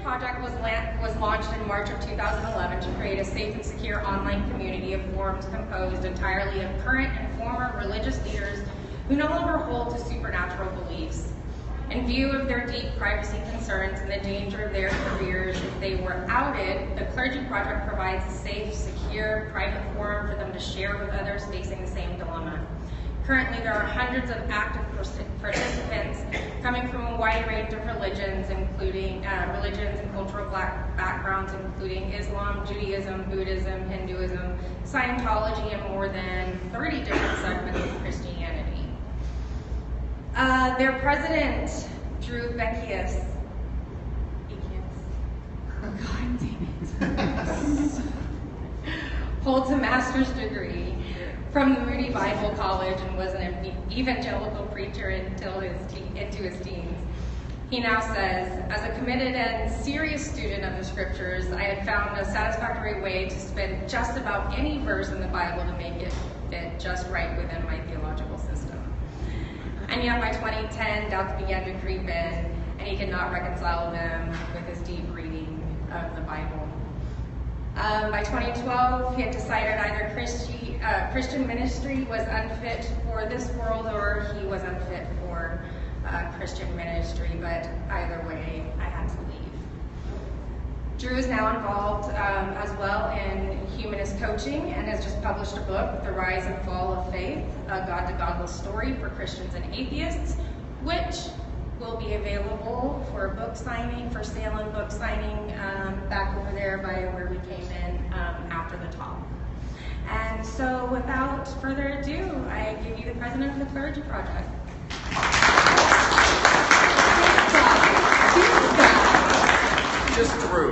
Project was launched in March of 2011 to create a safe and secure online community of forums composed entirely of current and former religious leaders who no longer hold to supernatural beliefs. In view of their deep privacy concerns and the danger of their careers if they were outed, the Clergy Project provides a safe, secure, private forum for them to share with others facing the same dilemma. Currently, there are hundreds of active participants coming from a wide range of religions, including religions and cultural backgrounds, including Islam, Judaism, Buddhism, Hinduism, Scientology, and more than 30 different segments of Christianity. Their president, Drew Bekius, holds a master's degree from the Moody Bible College and was an evangelical preacher into his teens. He now says, as a committed and serious student of the scriptures, I had found a satisfactory way to spin just about any verse in the Bible to make it fit just right within my theological system. And yet by 2010, doubts began to creep in, and he could not reconcile them with his deep reading of the Bible. By 2012, he had decided either Christian ministry was unfit for this world or he was unfit for Christian ministry, but either way, I had to leave. Drew is now involved as well in humanist coaching and has just published a book, The Rise and Fall of Faith, a God-to-Godless Story for Christians and Atheists, which will be available for book signing, for sale and book signing back over there by where we came in after the talk. And so without further ado, I give you the president of the Clergy Project. Just Drew.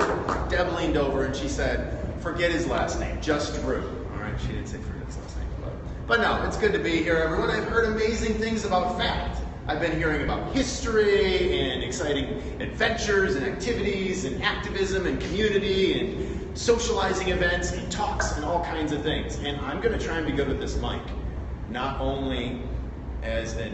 Deb leaned over and she said, forget his last name, just Drew. All right, she didn't say forget his last name. But no, it's good to be here, everyone. I've heard amazing things about FACT. I've been hearing about history and exciting adventures and activities and activism and community and socializing events and talks and all kinds of things. And I'm going to try and be good with this mic, not only as a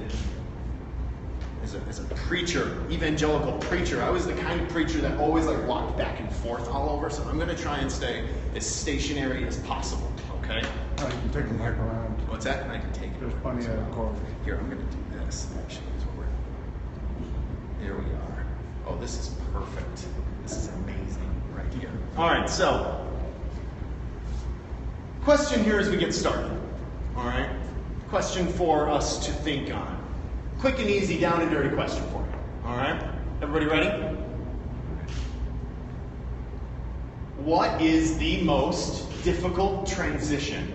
preacher, evangelical preacher. I was the kind of preacher that always walked back and forth all over, so I'm going to try and stay as stationary as possible, okay? Oh, you can take the mic around. What's that? I can take it. There's plenty of cords. Here, I'm going to do this, actually. There we are. Oh, this is perfect. This is amazing right here. All right, so, question here as we get started, all right? Question for us to think on. Quick and easy, down and dirty question for you, all right? Everybody ready? What is the most difficult transition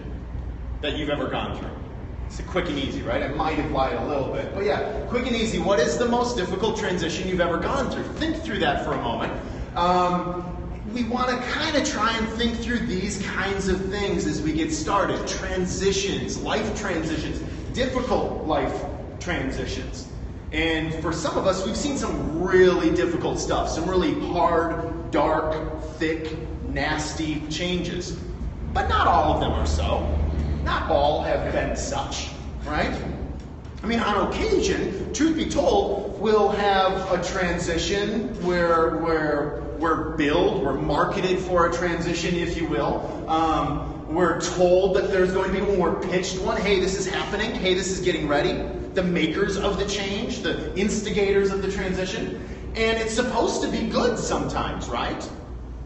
that you've ever gone through? It's a quick and easy, right? I might have lied a little bit, but yeah, quick and easy. What is the most difficult transition you've ever gone through? Think through that for a moment. We want to kind of try and think through these kinds of things as we get started. Transitions, life transitions, difficult life transitions. And for some of us, we've seen some really difficult stuff, some really hard, dark, thick, nasty changes. But not all of them are so. Not all have been such, right? I mean, on occasion, truth be told, we'll have a transition where we're marketed for a transition, if you will. We're told that there's going to be when we're pitched one, hey, this is happening, hey, this is getting ready. The makers of the change, the instigators of the transition. And it's supposed to be good sometimes, right?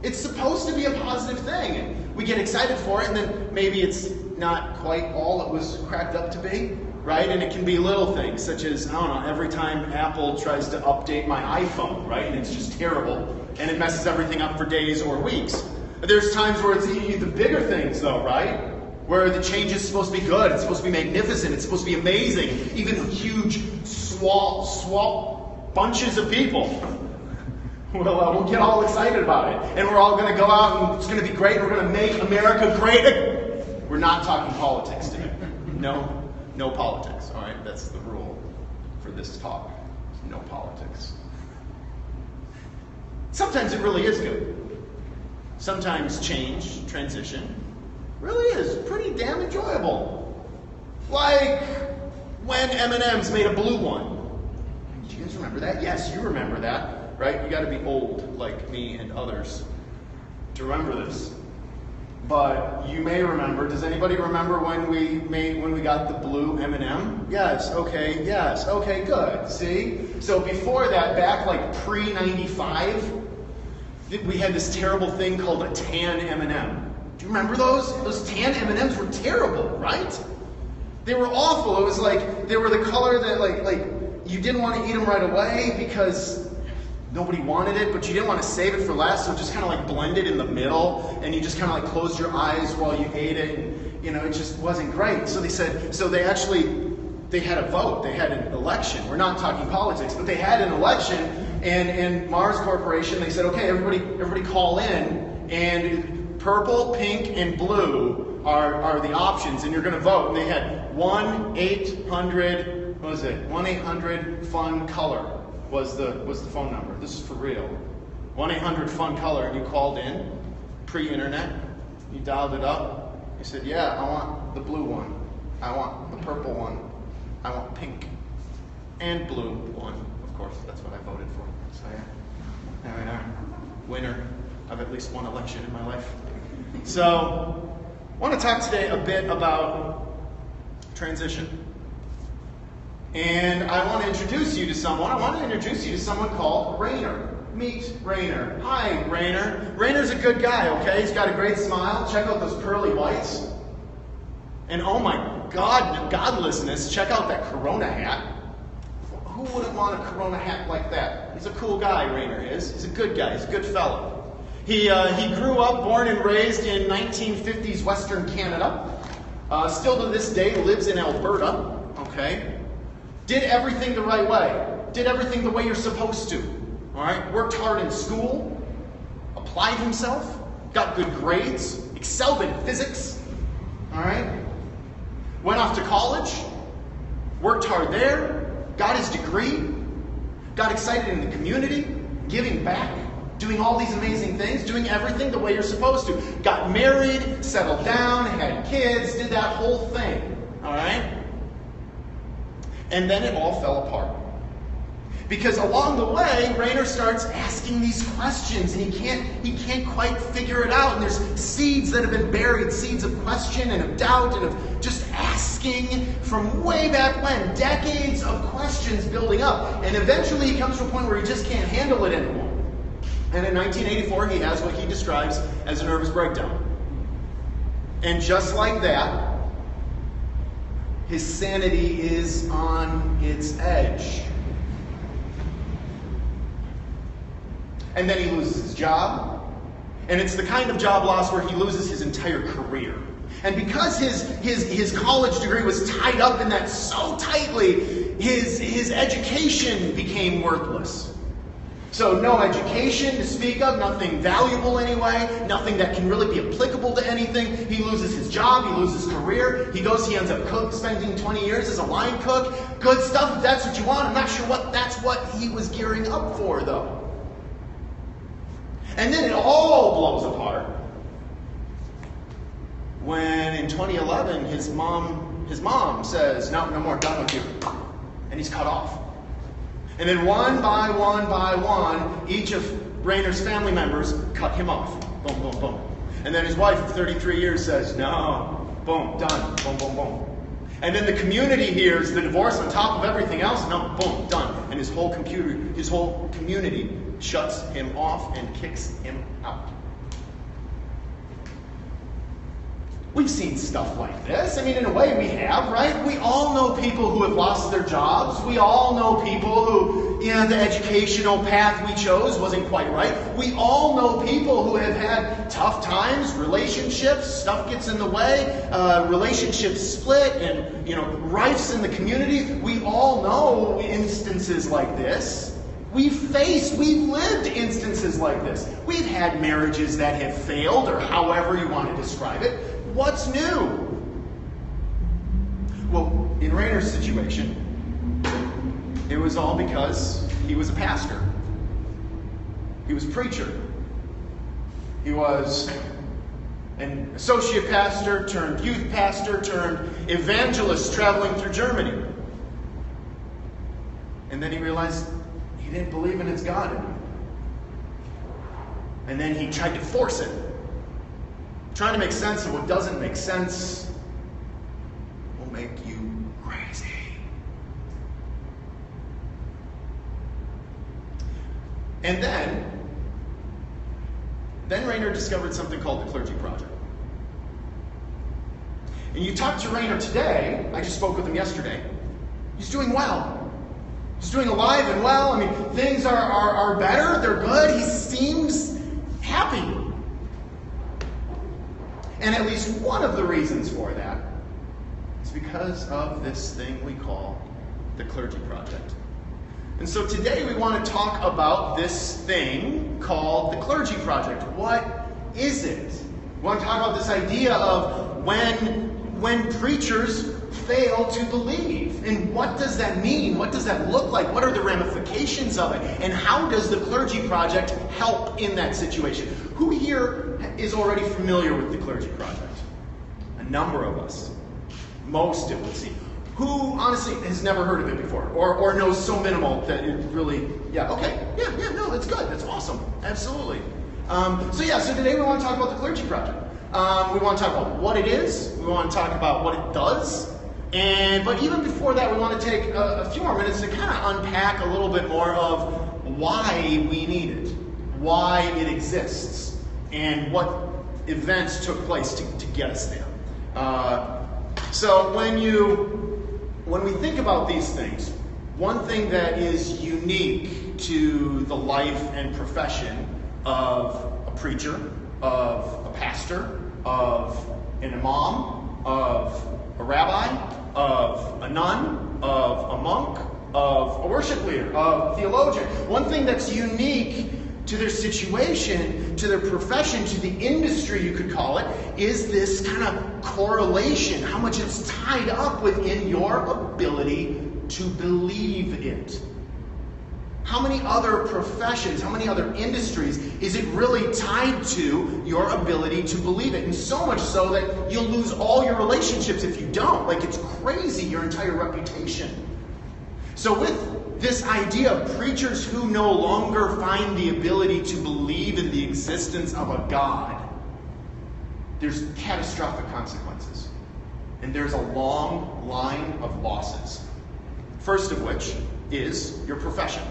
It's supposed to be a positive thing. And we get excited for it, and then maybe it's not quite all it was cracked up to be, right? And it can be little things, such as, I don't know, every time Apple tries to update my iPhone, right? And it's just terrible, and it messes everything up for days or weeks. There's times where it's the bigger things, though, right? Where the change is supposed to be good, it's supposed to be magnificent, it's supposed to be amazing, even huge bunches of people. We'll get all excited about it. And we're all going to go out and it's going to be great. We're going to make America great. We're not talking politics today. No politics. All right, that's the rule for this talk. No politics. Sometimes it really is good. Sometimes change, transition, really is pretty damn enjoyable. Like when M&M's made a blue one. Do you guys remember that? Yes, you remember that. right? You got to be old like me and others to remember this. But you may remember, does anybody remember when we got the blue M&M? Yes, okay, good. See? So before that, back like pre-95, we had this terrible thing called a tan M&M. Do you remember those? Those tan M&Ms were terrible, right? They were awful. It was like, they were the color that like you didn't want to eat them right away because nobody wanted it, but you didn't want to save it for last, so it just kind of like blended in the middle, and you just kind of like closed your eyes while you ate it, and it just wasn't great. So they said, they had a vote, they had an election. We're not talking politics, but they had an election, and Mars Corporation, they said, okay, everybody call in, and purple, pink, and blue are the options, and you're going to vote. And they had 1-800-FUN-COLOR. Was the phone number. This is for real. 1-800-FUN-COLOR, and you called in, pre-internet, you dialed it up, you said, yeah, I want the blue one, I want the purple one, I want pink, and blue one, of course, that's what I voted for. So yeah, there we are. Winner of at least one election in my life. So, I want to talk today a bit about transition. And I want to introduce you to someone. I want to introduce you to someone called Rainer. Meet Rainer. Hi, Rainer. Rainer's a good guy, okay? He's got a great smile. Check out those pearly whites. And oh my God, godlessness, check out that Corona hat. Who wouldn't want a Corona hat like that? He's a cool guy, Rainer is. He's a good guy. He's a good fellow. He grew up, born and raised in 1950s Western Canada. Still to this day lives in Alberta, okay? Did everything the right way. Did everything the way you're supposed to. All right? Worked hard in school. Applied himself. Got good grades. Excelled in physics. All right? Went off to college. Worked hard there. Got his degree. Got excited in the community. Giving back. Doing all these amazing things. Doing everything the way you're supposed to. Got married. Settled down. Had kids. Did that whole thing. All right? And then it all fell apart. Because along the way, Rainer starts asking these questions, and he can't quite figure it out. And there's seeds that have been buried, seeds of question and of doubt and of just asking from way back when, decades of questions building up. And eventually he comes to a point where he just can't handle it anymore. And in 1984, he has what he describes as a nervous breakdown. And just like that, his sanity is on its edge. And then he loses his job. And it's the kind of job loss where he loses his entire career. And because his college degree was tied up in that so tightly, his education became worthless. So no education to speak of, nothing valuable anyway, nothing that can really be applicable to anything. He loses his job, he loses his career, he ends up spending 20 years as a line cook. Good stuff if that's what you want. I'm not sure that's what he was gearing up for though. And then it all blows apart when in 2011 his mom says, no more, done with you. And he's cut off. And then one by one, each of Rainer's family members cut him off. Boom, boom, boom. And then his wife of 33 years says, no, boom, done, boom, boom, boom. And then the community hears the divorce on top of everything else, no, boom, done. And his whole community shuts him off and kicks him out. We've seen stuff like this. I mean, in a way we have, right? We all know people who have lost their jobs. We all know people who, the educational path we chose wasn't quite right. We all know people who have had tough times, relationships, stuff gets in the way, relationships split, and, rifts in the community. We all know instances like this. We've lived instances like this. We've had marriages that have failed, or however you want to describe it. What's new? Well, in Rainer's situation, it was all because he was a pastor. He was a preacher. He was an associate pastor turned youth pastor turned evangelist traveling through Germany. And then he realized he didn't believe in his God anymore. And then he tried to force it. Trying to make sense of what doesn't make sense will make you crazy. And then Rainer discovered something called the Clergy Project. And you talk to Rainer today, I just spoke with him yesterday, he's doing well. He's doing alive and well. I mean, things are better, they're good, he seems happy. And at least one of the reasons for that is because of this thing we call the Clergy Project. And so today we want to talk about this thing called the Clergy Project. What is it? We want to talk about this idea of when preachers fail to believe. And what does that mean? What does that look like? What are the ramifications of it? And how does the Clergy Project help in that situation? Who here is already familiar with the Clergy Project? A number of us. Most, it would seem. Who, honestly, has never heard of it before? Or knows so minimal that it really, no, that's good. That's awesome. Absolutely. So today we want to talk about the Clergy Project. We want to talk about what it is. We want to talk about what it does. But even before that, we want to take a few more minutes to kind of unpack a little bit more of why we need it, why it exists, and what events took place to get us there. So when we think about these things, one thing that is unique to the life and profession of a preacher, of a pastor, of an imam, of a rabbi, of a nun, of a monk, of a worship leader, of a theologian. One thing that's unique to their situation, to their profession, to the industry, you could call it, is this kind of correlation, how much it's tied up within your ability to believe it. How many other professions, how many other industries is it really tied to your ability to believe it? And so much so that you'll lose all your relationships if you don't. Like, it's crazy, your entire reputation. So with this idea of preachers who no longer find the ability to believe in the existence of a God, there's catastrophic consequences. And there's a long line of losses. First of which is your profession.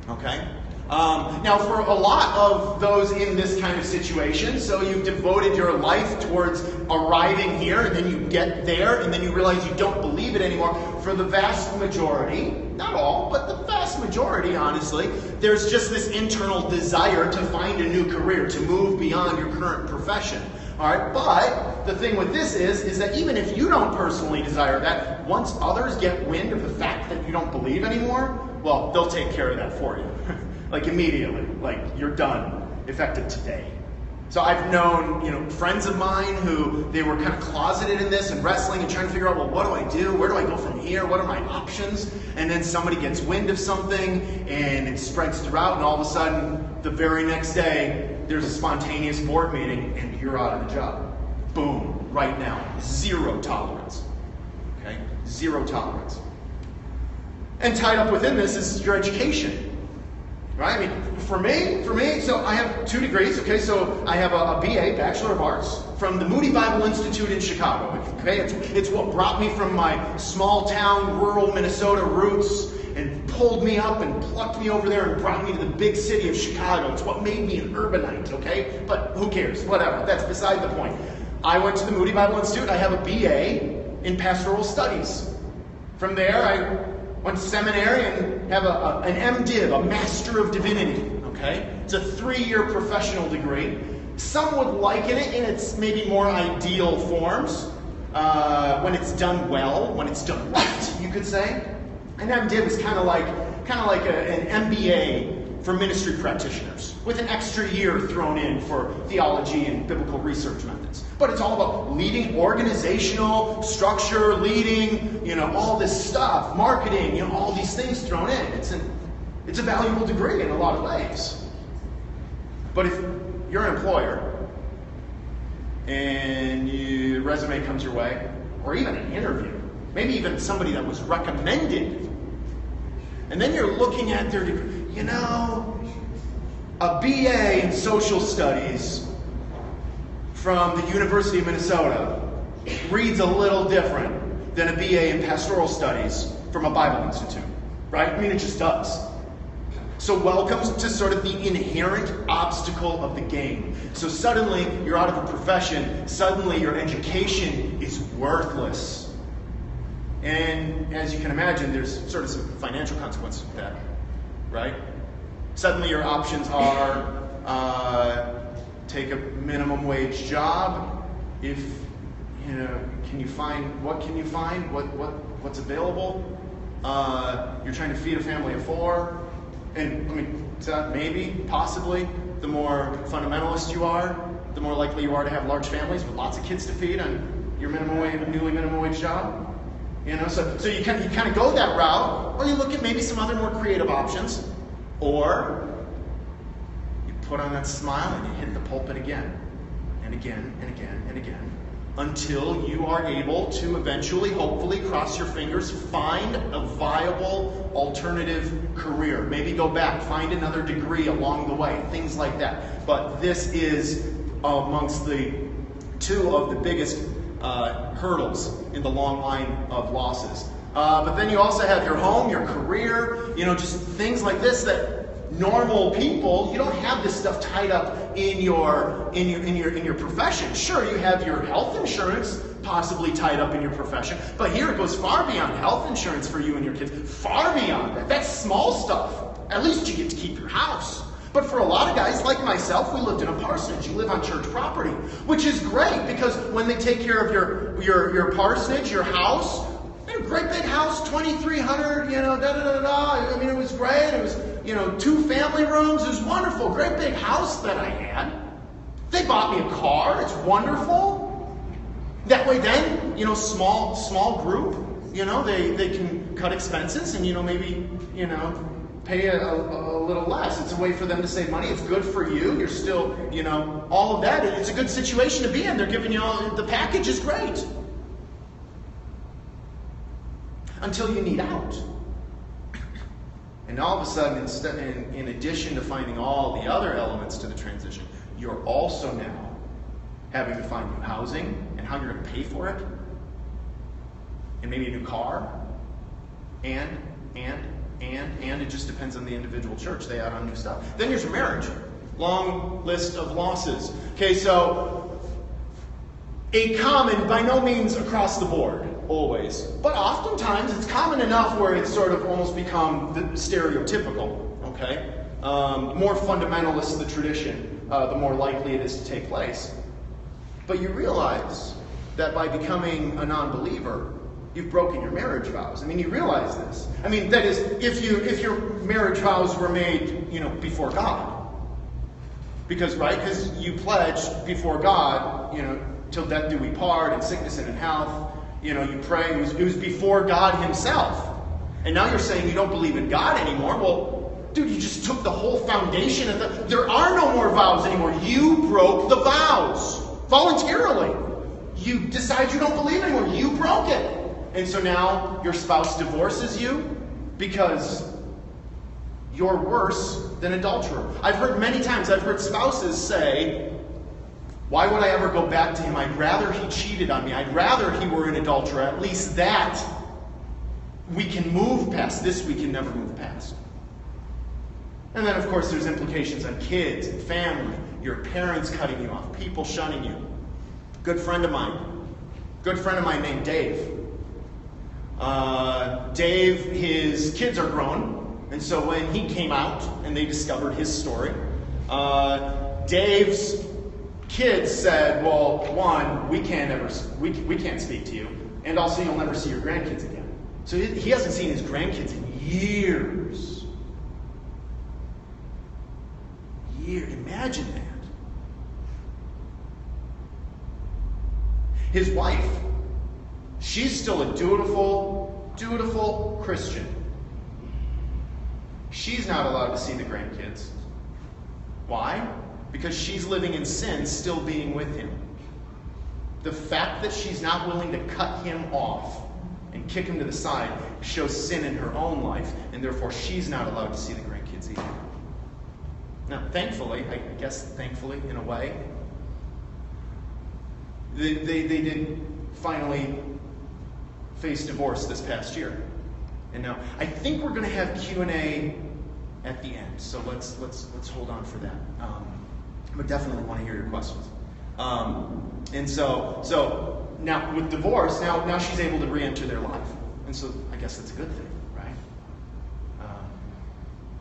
Okay? Now, for a lot of those in this kind of situation, so you've devoted your life towards arriving here, and then you get there, and then you realize you don't believe it anymore. For the vast majority, not all, but the vast majority, honestly, there's just this internal desire to find a new career, to move beyond your current profession. All right, but the thing with this is that even if you don't personally desire that, once others get wind of the fact that you don't believe anymore, well, they'll take care of that for you. Like immediately, like you're done, effective today. So I've known, friends of mine who they were kind of closeted in this and wrestling and trying to figure out, well, what do I do? Where do I go from here? What are my options? And then somebody gets wind of something and it spreads throughout, and all of a sudden, the very next day, there's a spontaneous board meeting and you're out of the job. Boom, right now. Zero tolerance. Okay? Zero tolerance. And tied up within this is your education. Right? I mean, for me, so I have 2 degrees, okay? So I have a BA, Bachelor of Arts, from the Moody Bible Institute in Chicago, okay? It's what brought me from my small town, rural Minnesota roots and pulled me up and plucked me over there and brought me to the big city of Chicago. It's what made me an urbanite, okay? But who cares? Whatever. That's beside the point. I went to the Moody Bible Institute. I have a BA in Pastoral Studies. From there, I went to seminary and have an MDiv, a Master of Divinity, okay? It's a 3-year professional degree. Some would liken it in its maybe more ideal forms, when it's done well, when it's done right, you could say. An MDiv is kind of like an MBA for ministry practitioners, with an extra year thrown in for theology and biblical research methods. But it's all about leading, organizational structure, leading, all this stuff, marketing, all these things thrown in. It's a valuable degree in a lot of ways. But if you're an employer and your resume comes your way, or even an interview, maybe even somebody that was recommended, and then you're looking at their degree, A BA in social studies from the University of Minnesota reads a little different than a BA in pastoral studies from a Bible Institute, right? I mean, it just does. So welcome to sort of the inherent obstacle of the game. So suddenly you're out of a profession, suddenly your education is worthless. And as you can imagine, there's sort of some financial consequences with that, right? Suddenly your options are take a minimum wage job. If, can you find what's available? You're trying to feed a family of 4. And I mean, maybe, possibly, the more fundamentalist you are, the more likely you are to have large families with lots of kids to feed on your newly minimum wage job. So you kind of go that route, or you look at maybe some other more creative options, or you put on that smile and you hit the pulpit again, and again, and again, and again, until you are able to eventually, hopefully, cross your fingers, find a viable alternative career. Maybe go back, find another degree along the way, things like that. But this is amongst the 2 of the biggest hurdles in the long line of losses. But then you also have your home, your career, just things like this that normal people, you don't have this stuff tied up in your profession. Sure, you have your health insurance possibly tied up in your profession, but here it goes far beyond health insurance for you and your kids. Far beyond that. That's small stuff. At least you get to keep your house. But for a lot of guys like myself, we lived in a parsonage. You live on church property, which is great because when they take care of your parsonage, your house, great big house, 2,300, I mean, it was great. It was, 2 family rooms. It was wonderful. Great big house that I had. They bought me a car. It's wonderful. That way then, small group, they can cut expenses and, maybe, pay a little less. It's a way for them to save money. It's good for you. You're still, all of that. It's a good situation to be in. They're giving you the package is great. Until you need out. And all of a sudden, in addition to finding all the other elements to the transition, you're also now having to find new housing and how you're going to pay for it. And maybe a new car. And it just depends on the individual church. They add on new stuff. Then there's marriage. Long list of losses. Okay, so a common, by no means across the board, always, but oftentimes it's common enough where it's sort of almost become the stereotypical, okay? More fundamentalist the tradition, the more likely it is to take place. But you realize that by becoming a non-believer, you've broken your marriage vows. I mean, you realize this. I mean, that is, if your marriage vows were made, before God. Because you pledged before God, till death do we part, in sickness and in health. You pray. It was before God himself. And now you're saying you don't believe in God anymore. Well, dude, you just took the whole foundation of there are no more vows anymore. You broke the vows. Voluntarily. You decide you don't believe anymore. You broke it. And so now your spouse divorces you because you're worse than adulterer. I've heard spouses say, why would I ever go back to him? I'd rather he cheated on me. I'd rather he were an adulterer. At least that we can move past. This we can never move past. And then, of course, there's implications on kids and family. Your parents cutting you off. People shunning you. Good friend of mine named Dave. Dave, his kids are grown. And so when he came out and they discovered his story, Dave's kids said, well, one, we can't speak to you, and also you'll never see your grandkids again. So he hasn't seen his grandkids in years. Imagine that. His wife, she's still a dutiful Christian. She's not allowed to see the grandkids. Why? Because she's living in sin, still being with him. The fact that she's not willing to cut him off and kick him to the side shows sin in her own life, and therefore she's not allowed to see the grandkids either. Now, thankfully, I guess thankfully in a way, they did finally face divorce this past year. And now I think we're going to have Q&A at the end, so let's hold on for that. But definitely want to hear your questions. And so now with divorce, now she's able to re-enter their life, and so I guess that's a good thing, right?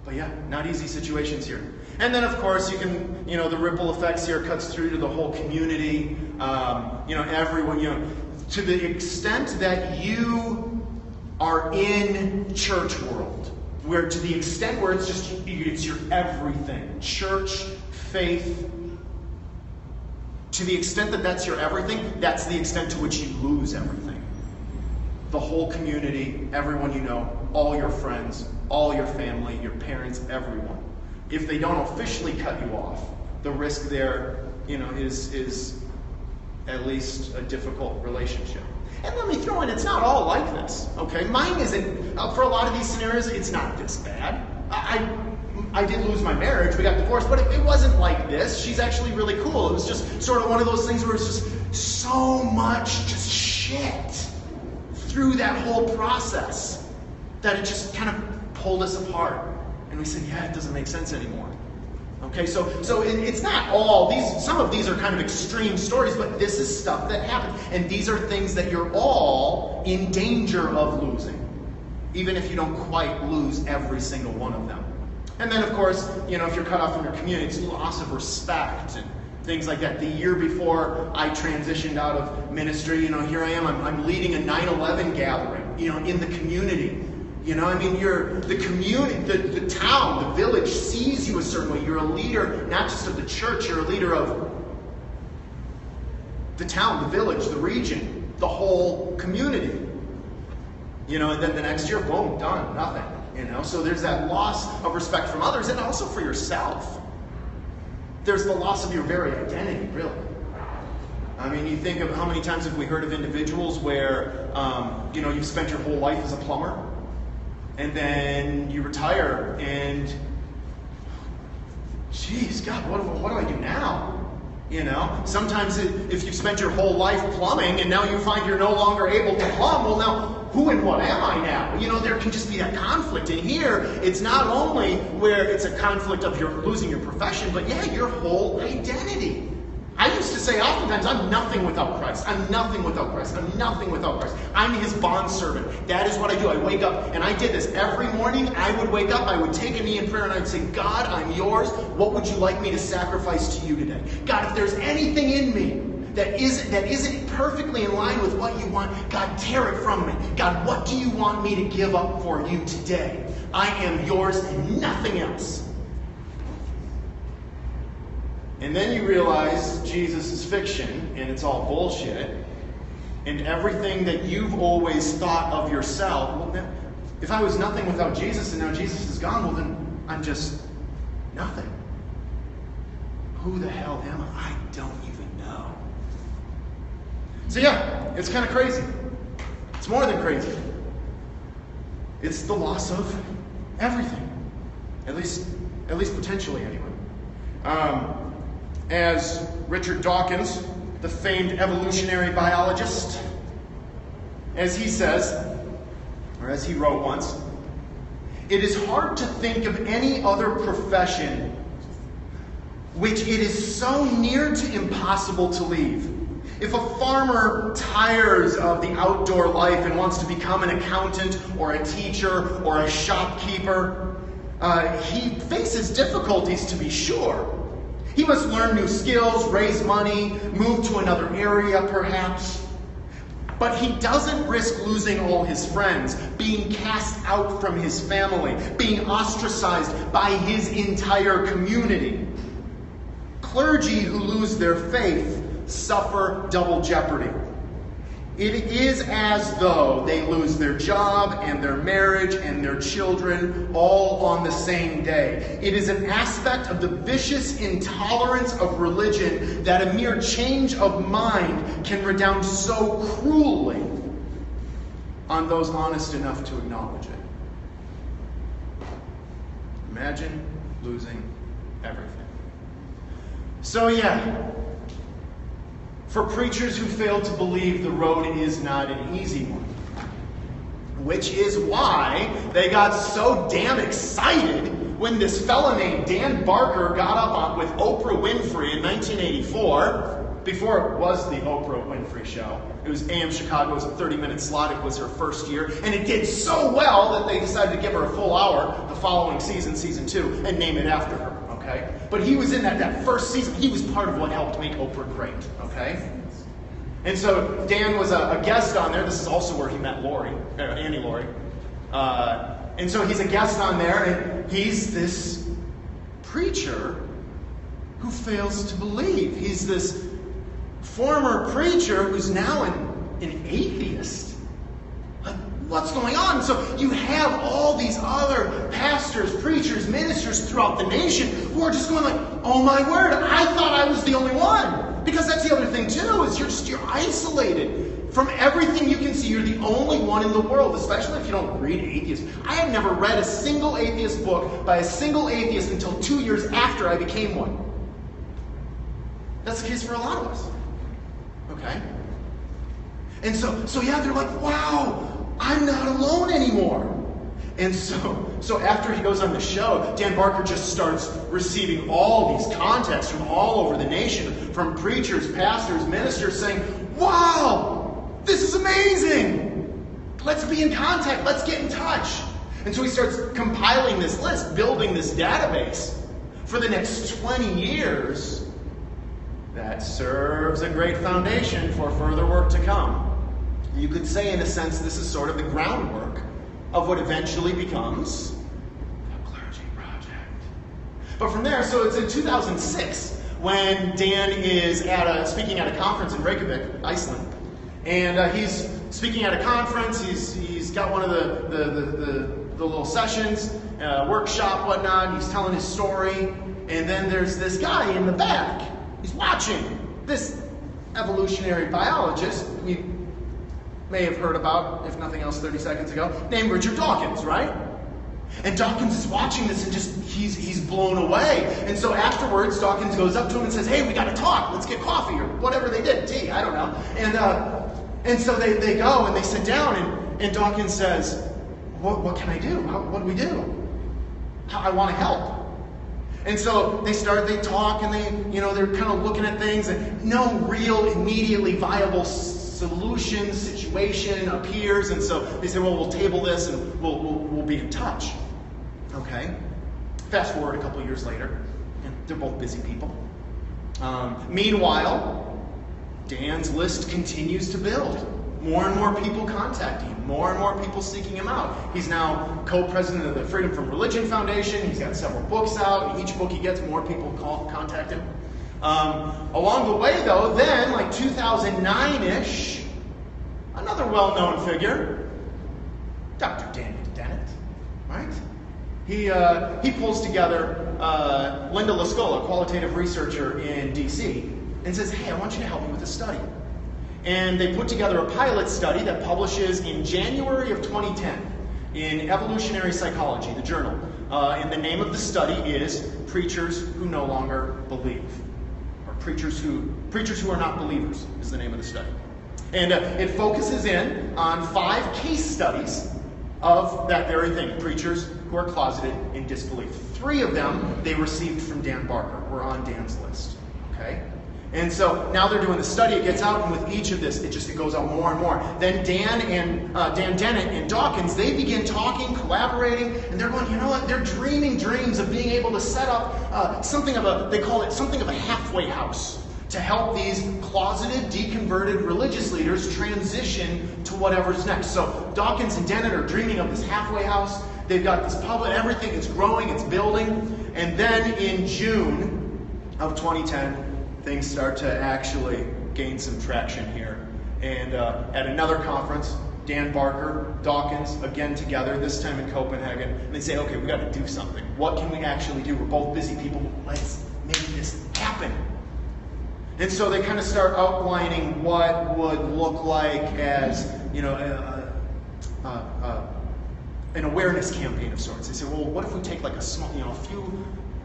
But yeah, not easy situations here. And then of course you can, the ripple effects here cuts through to the whole community. Everyone, to the extent that you are in church world, where to the extent where it's your everything, church, faith, to the extent that that's your everything, that's the extent to which you lose everything. The whole community, everyone you know, all your friends, all your family, your parents, everyone. If they don't officially cut you off, the risk there, is at least a difficult relationship. And let me throw in, it's not all like this, okay? Mine isn't, for a lot of these scenarios, it's not this bad. I did lose my marriage, we got divorced, but it wasn't like this. She's actually really cool. It was just sort of one of those things where it's just so much just shit through that whole process that it just kind of pulled us apart. And we said, yeah, it doesn't make sense anymore. Okay, so it's not all these. Some of these are kind of extreme stories, but this is stuff that happened, and these are things that you're all in danger of losing, even if you don't quite lose every single one of them. And then, of course, if you're cut off from your community, it's loss of respect and things like that. The year before I transitioned out of ministry, here I am. I'm leading a 9/11 gathering, in the community. You're the community, the town, the village sees you a certain way. You're a leader, not just of the church, you're a leader of the town, the village, the region, the whole community. And then the next year, boom, done, nothing. So there's that loss of respect from others and also for yourself. There's the loss of your very identity, really. You think of how many times have we heard of individuals where, you've spent your whole life as a plumber, and then you retire, and, geez, God, what do I do now? Sometimes if you've spent your whole life plumbing, and now you find you're no longer able to plumb, well, now, who and what am I now? There can just be that conflict. And here, it's not only where it's a conflict of your losing your profession, but yeah, your whole identity. I used to say oftentimes, I'm nothing without Christ. I'm nothing without Christ. I'm nothing without Christ. I'm his bondservant. That is what I do. I wake up, and I did this every morning. I would wake up, I would take a knee in prayer, and I would say, God, I'm yours. What would you like me to sacrifice to you today? God, if there's anything in me that isn't perfectly in line with what you want, God, tear it from me. God, what do you want me to give up for you today? I am yours and nothing else. And then you realize Jesus is fiction and it's all bullshit. And everything that you've always thought of yourself, well, then, if I was nothing without Jesus and now Jesus is gone, well then I'm just nothing. Who the hell am I? I don't even know. So yeah, it's kind of crazy. It's more than crazy. It's the loss of everything. At least potentially anyway. As Richard Dawkins, the famed evolutionary biologist, as he says, or as he wrote once, it is hard to think of any other profession which it is so near to impossible to leave. If a farmer tires of the outdoor life and wants to become an accountant or a teacher or a shopkeeper, he faces difficulties, to be sure. He must learn new skills, raise money, move to another area perhaps. But he doesn't risk losing all his friends, being cast out from his family, being ostracized by his entire community. Clergy who lose their faith suffer double jeopardy. It is as though they lose their job and their marriage and their children all on the same day. It is an aspect of the vicious intolerance of religion that a mere change of mind can redound so cruelly on those honest enough to acknowledge it. Imagine losing everything. So yeah, for preachers who fail to believe, the road is not an easy one. Which is why they got so damn excited when this fella named Dan Barker got up with Oprah Winfrey in 1984, before it was the Oprah Winfrey Show. It was AM Chicago, it was a 30-minute slot, it was her first year, and it did so well that they decided to give her a full hour the following season, season 2, and name it after her, okay? But he was in that first season, he was part of what helped make Oprah great, okay? And so Dan was a guest on there. This is also where he met Annie Laurie. And so he's a guest on there, and he's this preacher who fails to believe. He's this former preacher who's now an atheist. Like, what's going on? So you have all these other pastors, preachers, ministers throughout the nation who are just going like, oh my word, I thought I was the only one. Because that's the other thing too, is you're isolated from everything you can see. You're the only one in the world, especially if you don't read atheists. I have never read a single atheist book by a single atheist until 2 years after I became one. That's the case for a lot of us. Okay? And so yeah, they're like, wow, I'm not alone anymore. And so after he goes on the show, Dan Barker just starts receiving all these contacts from all over the nation, from preachers, pastors, ministers saying, wow, this is amazing. Let's be in contact. Let's get in touch. And so he starts compiling this list, building this database for the next 20 years that serves a great foundation for further work to come. You could say, in a sense, this is sort of the groundwork of what eventually becomes the Clergy Project. But from there, so it's in 2006 when Dan is speaking at a conference in Reykjavik, Iceland, and he's speaking at a conference. He's got one of the little sessions, workshop, whatnot. He's telling his story, and then there's this guy in the back. He's watching this evolutionary biologist. You may have heard about, if nothing else, 30 seconds ago, named Richard Dawkins, right? And Dawkins is watching this and just, he's blown away. And so afterwards, Dawkins goes up to him and says, hey, we got to talk. Let's get coffee or whatever they did, tea, I don't know. And so they go and they sit down and Dawkins says, what can I do? What do we do? I want to help. And so they talk and they're kind of looking at things and no real immediately viable situation appears, and so they say, well, we'll table this and we'll be in touch. Okay? Fast forward a couple of years later, and they're both busy people. Meanwhile, Dan's list continues to build. More and more people contacting him, more and more people seeking him out. He's now co-president of the Freedom from Religion Foundation. He's got several books out. Each book he gets, more people contact him. Along the way, though, then, like 2009-ish, another well-known figure, Dr. Daniel Dennett, right? He pulls together Linda Lascola, qualitative researcher in D.C., and says, hey, I want you to help me with a study. And they put together a pilot study that publishes in January of 2010 in Evolutionary Psychology, the journal. And the name of the study is Preachers Who No Longer Believe. Preachers who are not believers is the name of the study. And it focuses in on 5 case studies of that very thing, preachers who are closeted in disbelief. 3 of them they received from Dan Barker, were on Dan's list. Okay? And so now they're doing the study, it gets out, and with each of this, it goes out more and more. Then Dan Dennett and Dawkins, they begin talking, collaborating, and they're going, you know what, they're dreaming dreams of being able to set up they call it something of a halfway house to help these closeted, deconverted religious leaders transition to whatever's next. So Dawkins and Dennett are dreaming of this halfway house. They've got this public, everything is growing, it's building, and then in June of 2010, things start to actually gain some traction here. And at another conference, Dan Barker, Dawkins, again together, this time in Copenhagen, and they say, okay, we got to do something. What can we actually do? We're both busy people. Let's make this happen. And so they kind of start outlining what would look like as, an awareness campaign of sorts. They say, well, what if we take like a small, a few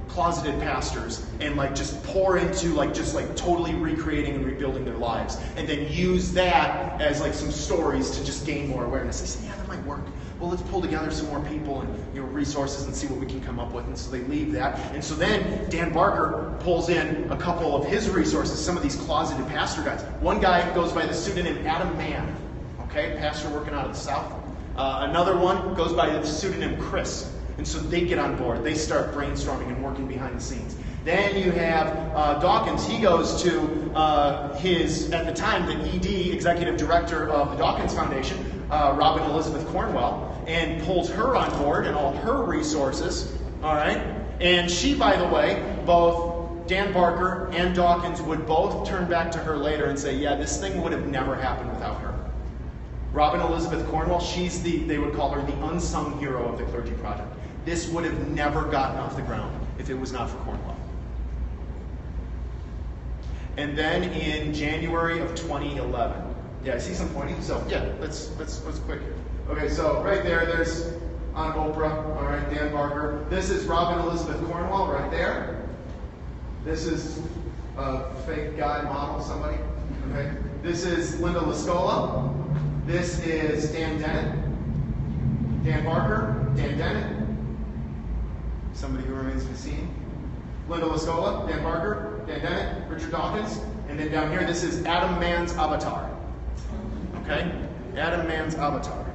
closeted pastors and like just pour into like just like totally recreating and rebuilding their lives, and then use that as like some stories to just gain more awareness. They say, yeah, that might work. Well, let's pull together some more people and resources and see what we can come up with. And so they leave that. And so then Dan Barker pulls in a couple of his resources, some of these closeted pastor guys. One guy goes by the pseudonym Adam Mann, okay, pastor working out of the South. Another one goes by the pseudonym Chris. And so they get on board. They start brainstorming and working behind the scenes. Then you have Dawkins. He goes to his, at the time, the ED, executive director of the Dawkins Foundation, Robin Elizabeth Cornwell, and pulls her on board and all her resources. All right? And she, by the way, both Dan Barker and Dawkins would both turn back to her later and say, yeah, this thing would have never happened without her. Robin Elizabeth Cornwell, she's they would call her the unsung hero of the Clergy Project. This would have never gotten off the ground if it was not for Cornwell. And then in January of 2011, yeah, I see some pointing. So yeah, let's quick here. Okay, so right there's on Oprah. All right, Dan Barker. This is Robin Elizabeth Cornwell right there. This is a fake guy model, somebody. Okay. This is Linda Lascola. This is Dan Dennett. Dan Barker. Dan Dennett. Somebody who remains to be seen. Linda Lascola, Dan Barker, Dan Dennett, Richard Dawkins, and then down here, this is Adam Mann's avatar. Okay, Adam Mann's avatar.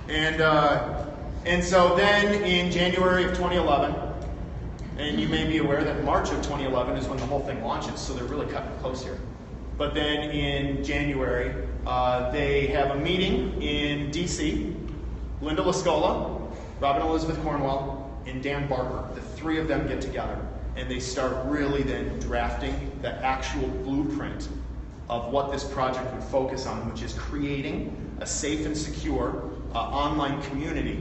And so then in January of 2011, and you may be aware that March of 2011 is when the whole thing launches, so they're really cutting close here. But then in January, they have a meeting in DC. Linda Lascola, Robin Elizabeth Cornwell, and Dan Barker, the three of them get together, and they start really then drafting the actual blueprint of what this project would focus on, which is creating a safe and secure online community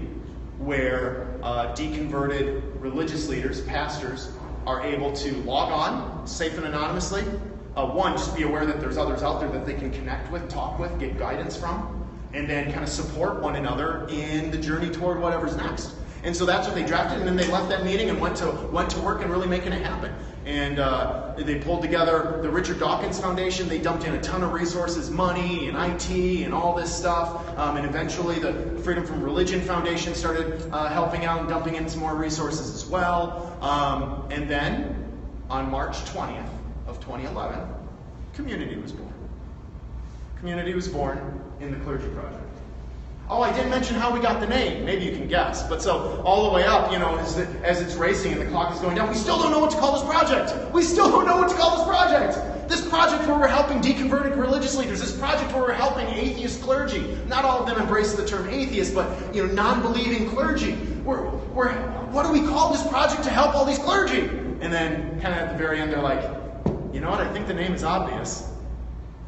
where deconverted religious leaders, pastors, are able to log on safe and anonymously. One, just be aware that there's others out there that they can connect with, talk with, get guidance from, and then kind of support one another in the journey toward whatever's next. And so that's what they drafted, and then they left that meeting and went to work and really making it happen. And they pulled together the Richard Dawkins Foundation. They dumped in a ton of resources, money and IT and all this stuff. And eventually the Freedom from Religion Foundation started helping out and dumping in some more resources as well. And then on March 20th of 2011, community was born. Community was born in the Clergy Project. Oh, I didn't mention how we got the name. Maybe you can guess. But so all the way up, as it's racing and the clock is going down, we still don't know what to call this project. We still don't know what to call this project. This project where we're helping deconverted religious leaders. This project where we're helping atheist clergy. Not all of them embrace the term atheist, but non-believing clergy. What do we call this project to help all these clergy? And then kind of at the very end, they're like, you know what? I think the name is obvious.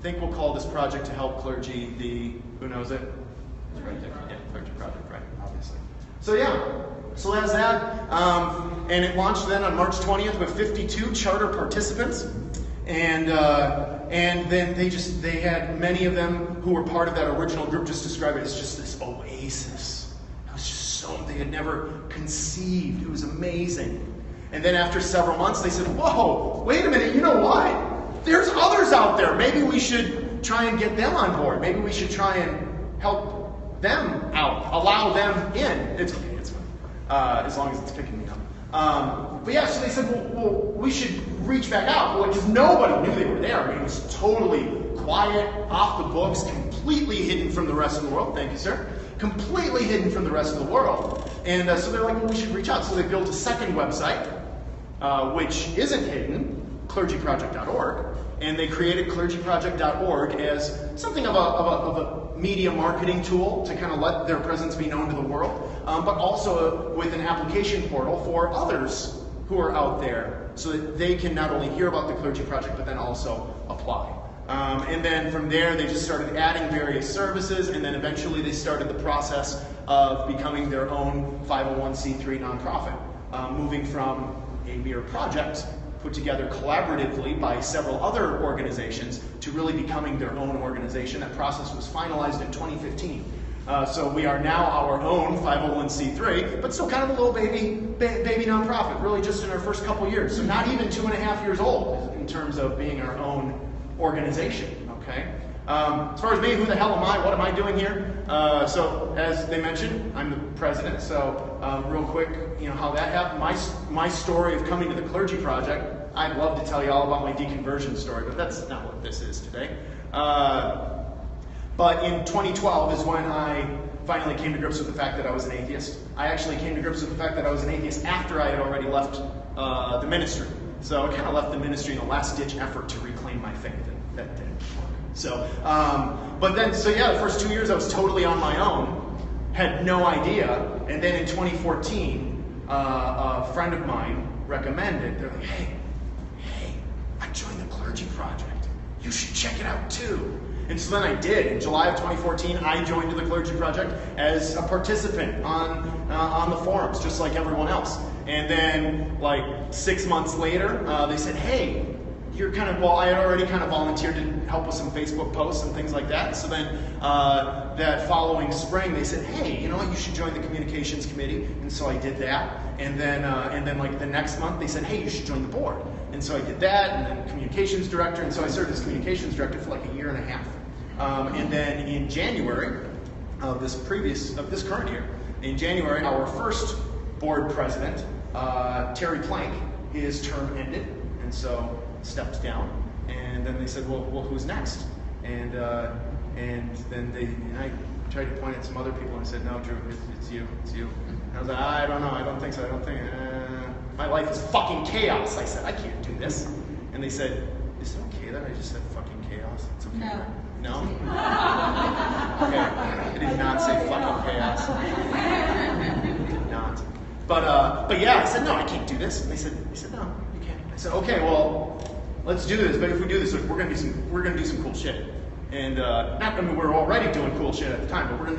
I think we'll call this project to help clergy the, who knows it? It's right there. Yeah, Clergy Project, right, obviously. So that's that. And it launched then on March 20th with 52 charter participants. And then they had many of them who were part of that original group just describe it as just this oasis. It was just so they had never conceived. It was amazing. And then after several months, they said, whoa, wait a minute, you know what? There's others out there. Maybe we should try and get them on board. Maybe we should try and help them out, allow them in. It's okay, it's fine, as long as it's picking me up. But yeah, so they said, well, we should reach back out, because nobody knew they were there. I mean, it was totally quiet, off the books, completely hidden from the rest of the world. Thank you, sir. Completely hidden from the rest of the world. And so they're like, well, we should reach out. So they built a second website, which isn't hidden, clergyproject.org. And they created clergyproject.org as something of a media marketing tool to kind of let their presence be known to the world, but also with an application portal for others who are out there so that they can not only hear about the Clergy Project, but then also apply. And then from there, they just started adding various services, and then eventually they started the process of becoming their own 501c3 nonprofit, moving from a mere project put together collaboratively by several other organizations to really becoming their own organization. That process was finalized in 2015. So we are now our own 501c3, but still kind of a little baby nonprofit, really just in our first couple years. So not even 2.5 years old in terms of being our own organization, okay? As far as me, who the hell am I? What am I doing here? So as they mentioned, I'm the president. So real quick, how that happened. My story of coming to the Clergy Project, I'd love to tell you all about my deconversion story, but that's not what this is today. But in 2012 is when I finally came to grips with the fact that I was an atheist. I actually came to grips with the fact that I was an atheist after I had already left the ministry. So I kind of left the ministry in a last-ditch effort to reclaim my faith, and that didn't work. So, the first 2 years I was totally on my own, had no idea, and then in 2014, a friend of mine recommended, they're like, hey, I joined the Clergy Project. You should check it out too. And so then I did. In July of 2014, I joined the Clergy Project as a participant on the forums, just like everyone else. And then, like 6 months later, they said, hey, I had already kind of volunteered to help with some Facebook posts and things like that. So then that following spring, they said, hey, you know what, you should join the communications committee. And so I did that. And then like the next month, they said, hey, you should join the board. And so I did that, and then communications director. And so I served as communications director for like 1.5 years. And then in January of this current year, in January, our first board president, Terry Plank, his term ended, and so stepped down. And then they said, well, who's next? And then I tried to point at some other people and said, no, Drew, it's you. And I was like, I don't know, I don't think so, my life is fucking chaos. I said, I can't do this. And they said, is it okay that I just said fucking chaos? It's okay. No. No? Okay, I did not say fucking chaos. I did not. But yeah, I said, no, I can't do this. And they said, no, you can't. I said, okay, well, let's do this. But if we do this, we're gonna do some cool shit. And we're already doing cool shit at the time, but we're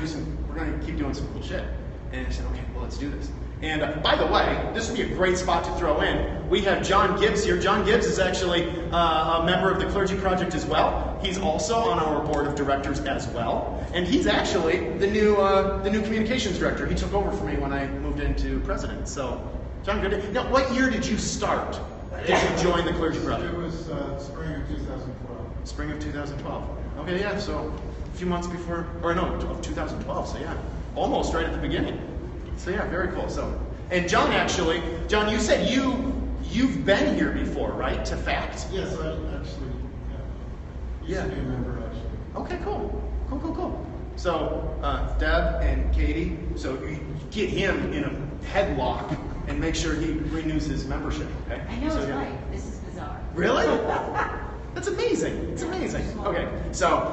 gonna keep doing some cool shit. And I said, okay, well, let's do this. And by the way, this would be a great spot to throw in. We have John Gibbs here. John Gibbs is actually a member of the Clergy Project as well. He's also on our board of directors as well. And he's actually the new communications director. He took over for me when I moved into president. So, John, good. Now, what year did you start? Did you join the Clergy Project? It was spring of 2012. Spring of 2012. Okay, yeah, so a few months before, of 2012, so yeah, almost right at the beginning. So yeah, very cool. So, and John, you said you've been here before, right? To FACT? Yes, I actually, used to be a member, actually. Okay, cool. So, Deb and Katie, so you get him in a headlock and make sure he renews his membership, okay? I know, it's right. This is bizarre. Really? That's amazing. It's amazing. Okay, so,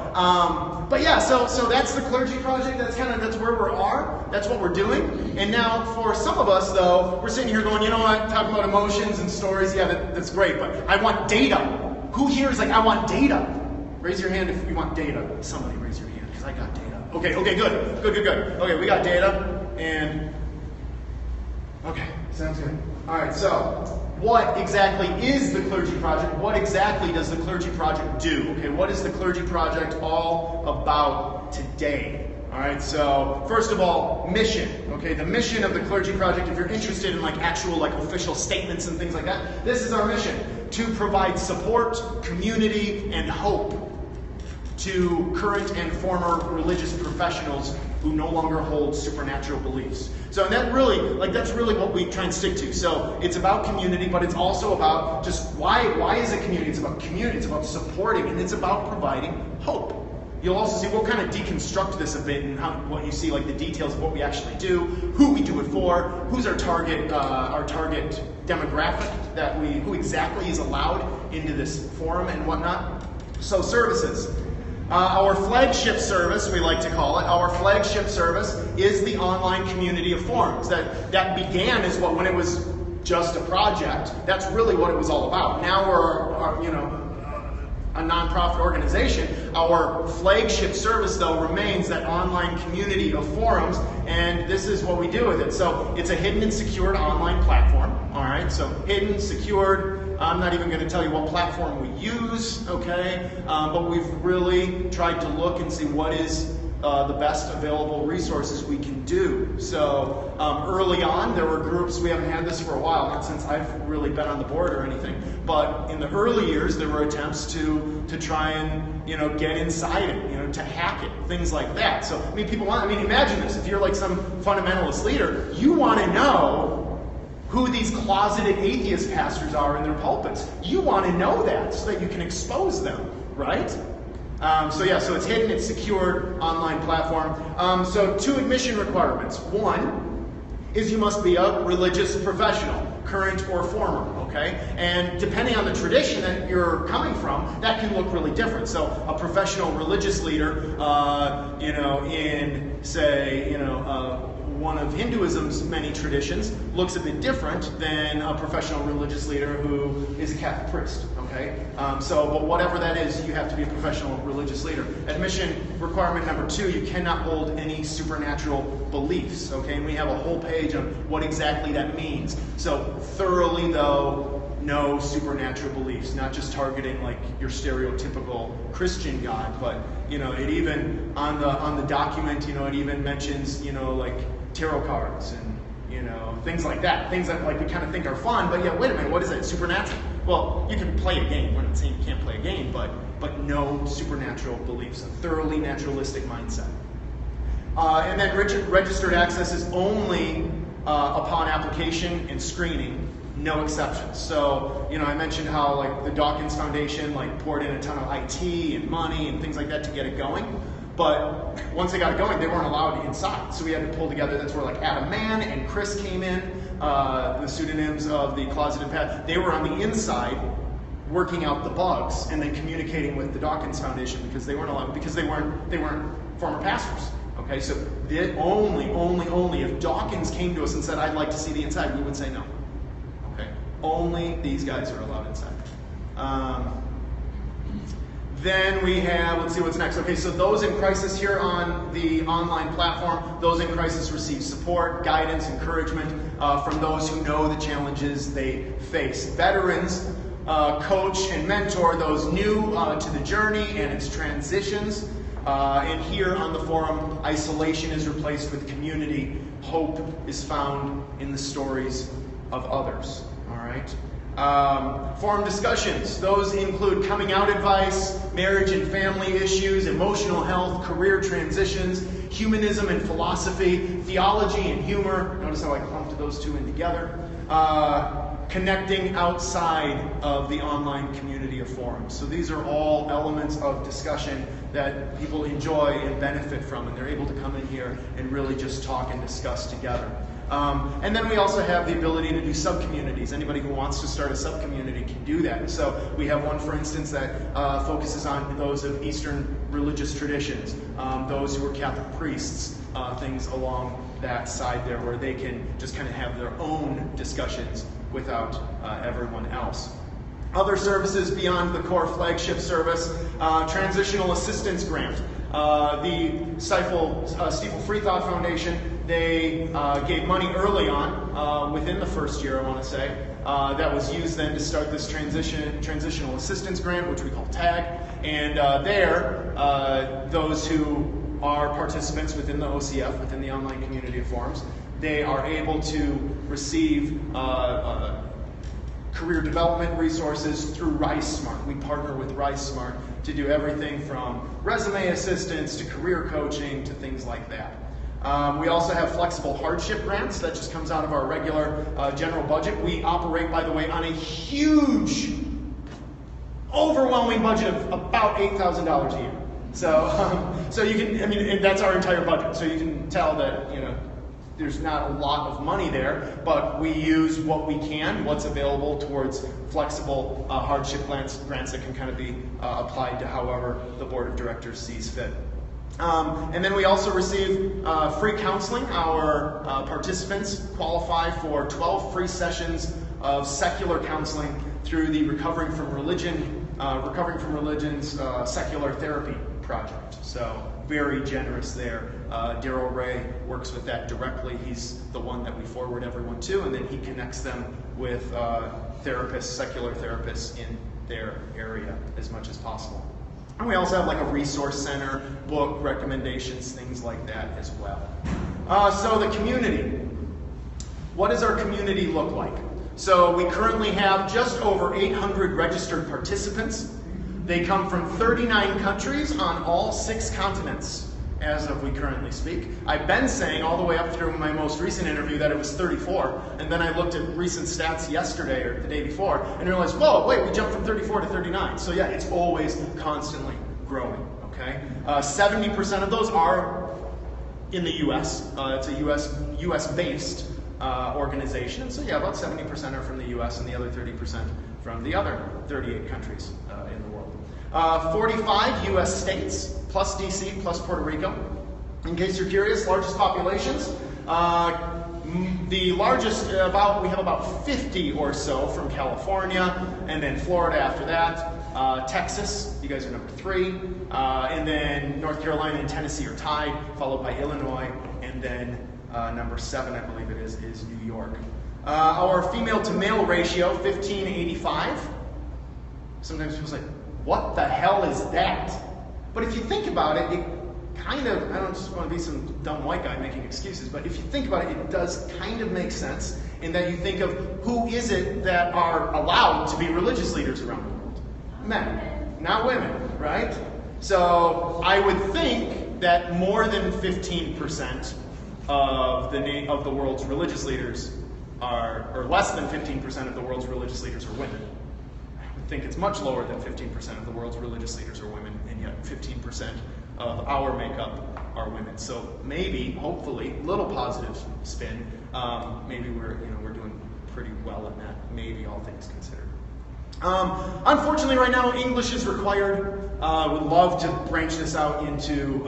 but yeah, so that's the Clergy Project. That's where we are. That's what we're doing. And now, for some of us, though, we're sitting here going, you know what? Talking about emotions and stories. Yeah, that's great. But I want data. Who here is like, I want data? Raise your hand if you want data. Somebody raise your hand because I got data. Okay, good. Okay, we got data, and okay, sounds good. All right, so what exactly is the Clergy Project? What exactly does the Clergy Project do? Okay, what is the Clergy Project all about today? All right, so first of all, mission. Okay, the mission of the Clergy Project, if you're interested in actual official statements and things like that, this is our mission: to provide support, community, and hope to current and former religious professionals who no longer hold supernatural beliefs. So that's really what we try and stick to. So it's about community, but it's also about just why is it community? It's about community, it's about supporting, and it's about providing hope. You'll also see, we'll kind of deconstruct this a bit and what you see, like the details of what we actually do, who we do it for, who's our target demographic, who exactly is allowed into this forum and whatnot. So services. Our flagship service, we like to call it, our flagship service is the online community of forums. That began as when it was just a project. That's really what it was all about. Now we're a nonprofit organization. Our flagship service, though, remains that online community of forums, and this is what we do with it. So it's a hidden and secured online platform. All right, so hidden, secured. I'm not even going to tell you what platform we use, okay? But we've really tried to look and see what is the best available resources we can do. So early on, there were groups, we haven't had this for a while, not since I've really been on the board or anything, but in the early years, there were attempts to try and, get inside it, to hack it, things like that. So, imagine this, if you're like some fundamentalist leader, you want to know who these closeted atheist pastors are in their pulpits. You want to know that so that you can expose them, right? So it's hidden, it's secured, online platform. So 2 admission requirements. One is you must be a religious professional, current or former, okay? And depending on the tradition that you're coming from, that can look really different. So a professional religious leader, in, say, one of Hinduism's many traditions looks a bit different than a professional religious leader who is a Catholic priest, okay? But whatever that is, you have to be a professional religious leader. Admission requirement number 2, you cannot hold any supernatural beliefs, okay? And we have a whole page on what exactly that means. So thoroughly, though, no supernatural beliefs, not just targeting like your stereotypical Christian God, but it even on the document, it even mentions like tarot cards and things like that, things that like we kind of think are fun, but yeah, wait a minute, what is that? Supernatural? Well, you can play a game. We're not saying you can't play a game, but no supernatural beliefs, a thoroughly naturalistic mindset. And then registered access is only upon application and screening. No exceptions. So, I mentioned how like the Dawkins Foundation poured in a ton of IT and money and things like that to get it going. But once they got it going, they weren't allowed inside. So we had to pull together, that's where Adam Mann and Chris came in, the pseudonyms of the Closeted Path. They were on the inside working out the bugs and then communicating with the Dawkins Foundation because they weren't allowed, because they weren't former pastors. Okay, so only if Dawkins came to us and said, I'd like to see the inside, we would say no. Only these guys are allowed inside. Then we have, let's see what's next. Okay, so those in crisis here on the online platform, those in crisis receive support, guidance, encouragement from those who know the challenges they face. Veterans coach and mentor those new to the journey and its transitions. And here on the forum, isolation is replaced with community. Hope is found in the stories of others. All right. Forum discussions. Those include coming out advice, marriage and family issues, emotional health, career transitions, humanism and philosophy, theology and humor. Notice how I clumped those two in together. Connecting outside of the online community or forums. So these are all elements of discussion that people enjoy and benefit from, and they're able to come in here and really just talk and discuss together. And then we also have the ability to do sub-communities. Anybody who wants to start a sub-community can do that. So we have one, for instance, that focuses on those of Eastern religious traditions, those who are Catholic priests, things along that side there where they can just kind of have their own discussions without everyone else. Other services beyond the core flagship service, transitional assistance grant. The Stiefel Freethought Foundation, they gave money early on, within the first year, I want to say, that was used then to start this transitional assistance grant, which we call TAG. And those who are participants within the OCF, within the online community of forums, they are able to receive career development resources through RiseSmart. We partner with RiseSmart to do everything from resume assistance to career coaching to things like that. We also have flexible hardship grants. That just comes out of our regular general budget. We operate, by the way, on a huge, overwhelming budget of about $8,000 a year. So you can, and that's our entire budget. So you can tell that, there's not a lot of money there, but we use what we can, what's available towards flexible hardship grants that can kind of be applied to however the board of directors sees fit. And then we also receive free counseling. Our participants qualify for 12 free sessions of secular counseling through the Recovering from Religion's Secular Therapy Project. So very generous there. Daryl Ray works with that directly. He's the one that we forward everyone to, and then he connects them with therapists, secular therapists in their area as much as possible. And we also have like a resource center, book recommendations, things like that as well. So the community. What does our community look like? So we currently have just over 800 registered participants. They come from 39 countries on all 6 continents as of we currently speak. I've been saying all the way up through my most recent interview that it was 34, and then I looked at recent stats yesterday or the day before and realized, whoa, wait, we jumped from 34 to 39. So yeah, it's always constantly growing, okay? 70% of those are in the US. It's a US-based organization. So yeah, about 70% are from the US and the other 30% from the other 38 countries in the world. 45 US states, plus DC, plus Puerto Rico. In case you're curious, largest populations. The largest, we have about 50 or so from California, and then Florida after that. Texas, you guys are number 3. And then North Carolina and Tennessee are tied, followed by Illinois, and then number 7, I believe it is New York. Our female to male ratio, 15:85. Sometimes people say, what the hell is that? But if you think about it, it kind of, I don't just want to be some dumb white guy making excuses, but if you think about it, it does kind of make sense in that you think of who is it that are allowed to be religious leaders around the world? Men, not women, right? So I would think that more than 15% of the world's religious leaders are, or less than 15% of the world's religious leaders are women. I would think it's much lower than 15% of the world's religious leaders are women, and yet 15% of our makeup are women. So maybe, hopefully, little positive spin. Maybe we're doing pretty well in that. Maybe, all things considered. Unfortunately, right now, English is required. Would love to branch this out into,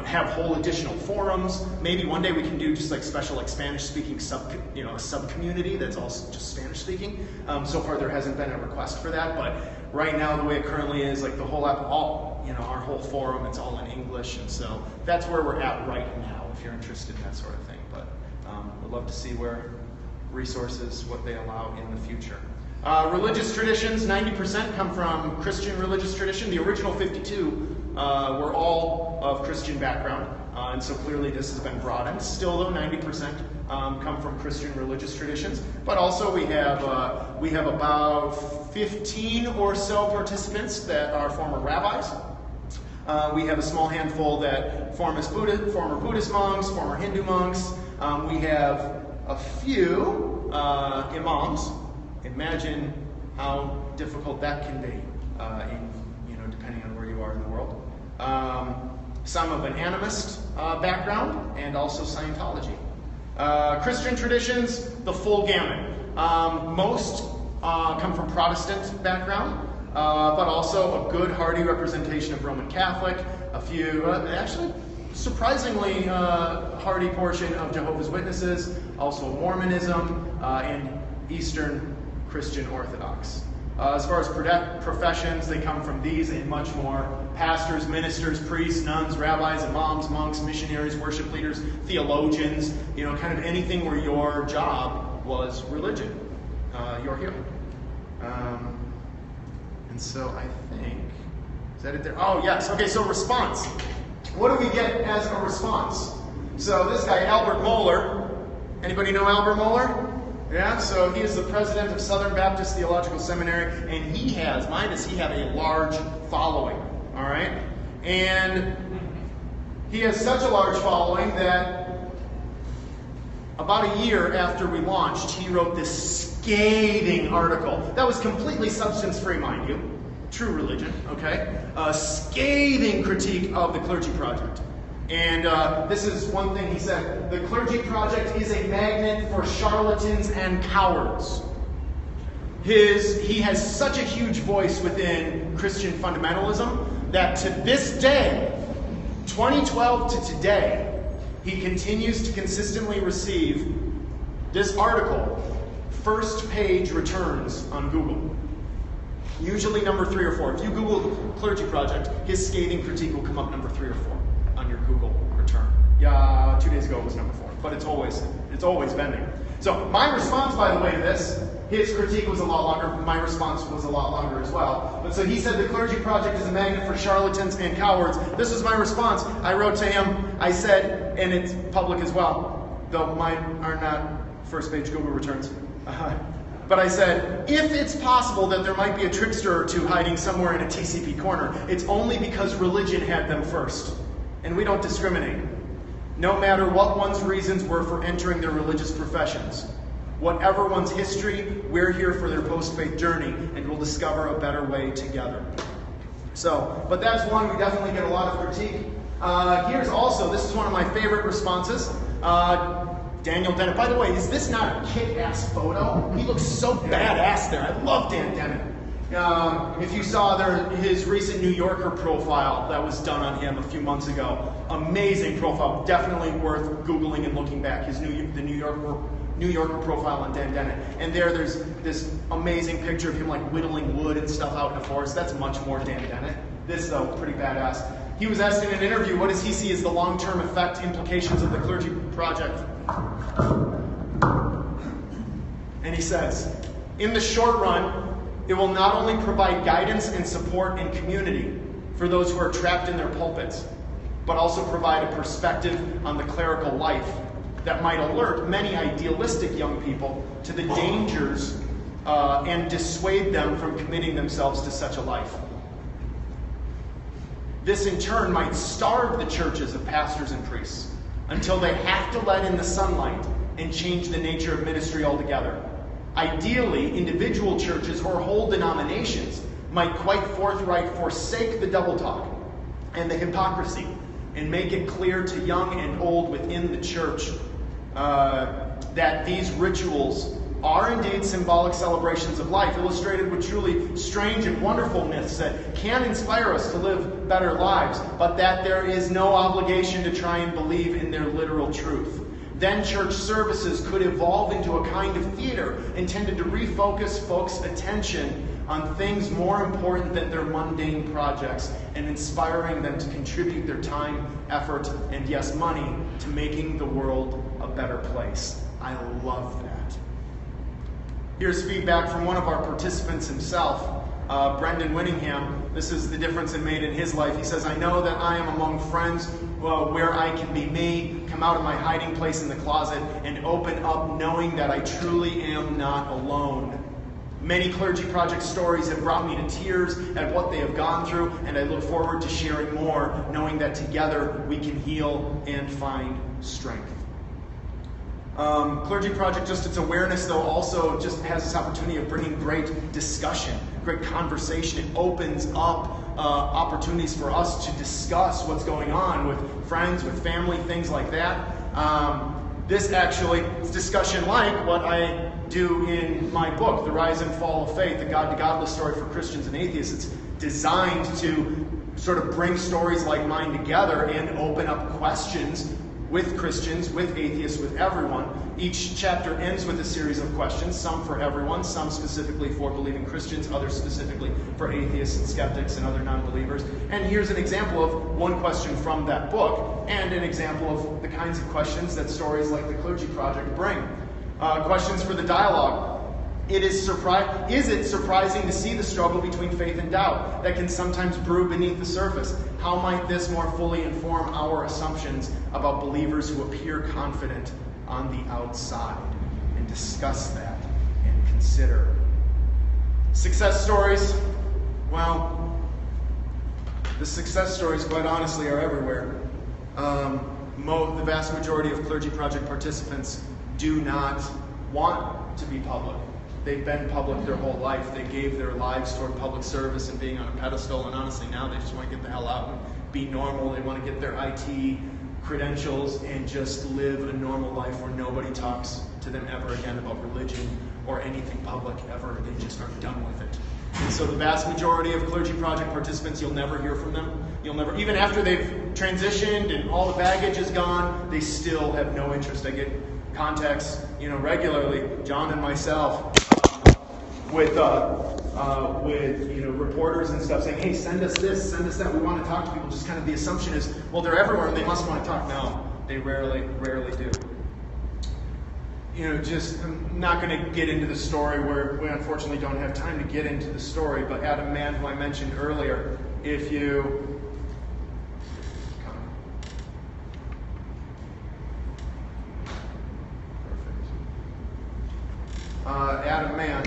have whole additional forums. Maybe one day we can do just like special, like Spanish-speaking a sub-community that's all just Spanish-speaking. So far, there hasn't been a request for that, but right now, the way it currently is, like the whole app, our whole forum, it's all in English, and so that's where we're at right now. If you're interested in that sort of thing, but we'd love to see where resources, what they allow in the future. Religious traditions, 90% come from Christian religious tradition. The original 52 were all of Christian background, and so clearly this has been broadened. Still, though, 90% come from Christian religious traditions. But also we have about 15 or so participants that are former rabbis. We have a small handful that former Buddhist monks, former Hindu monks. We have a few imams. Imagine how difficult that can be, depending on where you are in the world. Some of an animist background, and also Scientology. Christian traditions, the full gamut. Most come from Protestant background, but also a good, hearty representation of Roman Catholic. A few, actually, surprisingly hearty portion of Jehovah's Witnesses, also Mormonism, and Eastern Christian Orthodox. As far as professions, they come from these and much more. Pastors, ministers, priests, nuns, rabbis, imams, monks, missionaries, worship leaders, theologians, kind of anything where your job was religion. You're here. And so I think, is that it there? Oh, yes. Okay, so response. What do we get as a response? So this guy, Albert Mohler. Anybody know Albert Mohler? Yeah, so he is the president of Southern Baptist Theological Seminary, and he have a large following, all right? And he has such a large following that about a year after we launched, he wrote this scathing article. That was completely substance-free, mind you. True religion, okay? A scathing critique of the Clergy Project. And this is one thing he said: the Clergy Project is a magnet for charlatans and cowards. He has such a huge voice within Christian fundamentalism that to this day, 2012 to today, he continues to consistently receive this article, first page returns on Google. Usually number 3 or 4. If you Google Clergy Project, his scathing critique will come up number 3 or 4 on your Google return. Yeah, 2 days ago it was number 4, but it's always been there. So my response, by the way, to this, his critique was a lot longer. My response was a lot longer as well. But so he said the Clergy Project is a magnet for charlatans and cowards. This was my response. I wrote to him, I said, and it's public as well, though mine are not first page Google returns. But I said, if it's possible that there might be a trickster or two hiding somewhere in a TCP corner, it's only because religion had them first. And we don't discriminate. No matter what one's reasons were for entering their religious professions. Whatever one's history, we're here for their post-faith journey, and we'll discover a better way together. So, but that's one we definitely get a lot of critique. Here's also, this is one of my favorite responses. Daniel Dennett. By the way, is this not a kick-ass photo? He looks so badass there. I love Dan Dennett. If you saw his recent New Yorker profile that was done on him a few months ago, amazing profile. Definitely worth Googling and looking back. The New Yorker profile on Dan Dennett. And there's this amazing picture of him like whittling wood and stuff out in the forest. That's much more Dan Dennett. This, though, pretty badass. He was asked in an interview, what does he see as the long-term effect implications of the Clergy Project? And he says, in the short run, it will not only provide guidance and support and community for those who are trapped in their pulpits, but also provide a perspective on the clerical life that might alert many idealistic young people to the dangers and dissuade them from committing themselves to such a life. This in turn might starve the churches of pastors and priests until they have to let in the sunlight and change the nature of ministry altogether. Ideally, individual churches or whole denominations might quite forthright forsake the double talk and the hypocrisy and make it clear to young and old within the church that these rituals are indeed symbolic celebrations of life, illustrated with truly strange and wonderful myths that can inspire us to live better lives, but that there is no obligation to try and believe in their literal truth. Then church services could evolve into a kind of theater intended to refocus folks' attention on things more important than their mundane projects and inspiring them to contribute their time, effort, and yes, money to making the world a better place. I love that. Here's feedback from one of our participants himself, Brendan Winningham. This is the difference it made in his life. He says, I know that I am among friends where I can be me, come out of my hiding place in the closet, and open up knowing that I truly am not alone. Many Clergy Project stories have brought me to tears at what they have gone through, and I look forward to sharing more, knowing that together we can heal and find strength. Clergy Project, just its awareness, though, also just has this opportunity of bringing great discussion, great conversation. It opens up opportunities for us to discuss what's going on with friends, with family, things like that. This actually is discussion like what I do in my book, The Rise and Fall of Faith, the God to Godless story for Christians and atheists. It's designed to sort of bring stories like mine together and open up questions with Christians, with atheists, with everyone. Each chapter ends with a series of questions, some for everyone, some specifically for believing Christians, others specifically for atheists and skeptics and other non-believers. And here's an example of one question from that book and an example of the kinds of questions that stories like the Clergy Project bring. Questions for the dialogue. Is it surprising to see the struggle between faith and doubt that can sometimes brew beneath the surface? How might this more fully inform our assumptions about believers who appear confident on the outside? And discuss that and consider. Success stories. Well, the success stories, quite honestly, are everywhere. The vast majority of Clergy Project participants do not want to be public. They've been public their whole life. They gave their lives toward public service and being on a pedestal, and honestly now they just want to get the hell out and be normal. They want to get their IT credentials and just live a normal life where nobody talks to them ever again about religion or anything public ever. They just are done with it. And so the vast majority of Clergy Project participants, you'll never hear from them. You'll never, even after they've transitioned and all the baggage is gone, they still have no interest. I get contacts, regularly, John and myself, with reporters and stuff saying, hey, send us this, send us that. We want to talk to people. Just kind of the assumption is, well, they're everywhere and they must want to talk. No, they rarely do. just I'm not going to get into the story where we unfortunately don't have time to get into the story, but Adam Mann, who I mentioned earlier, if you Adam Mann,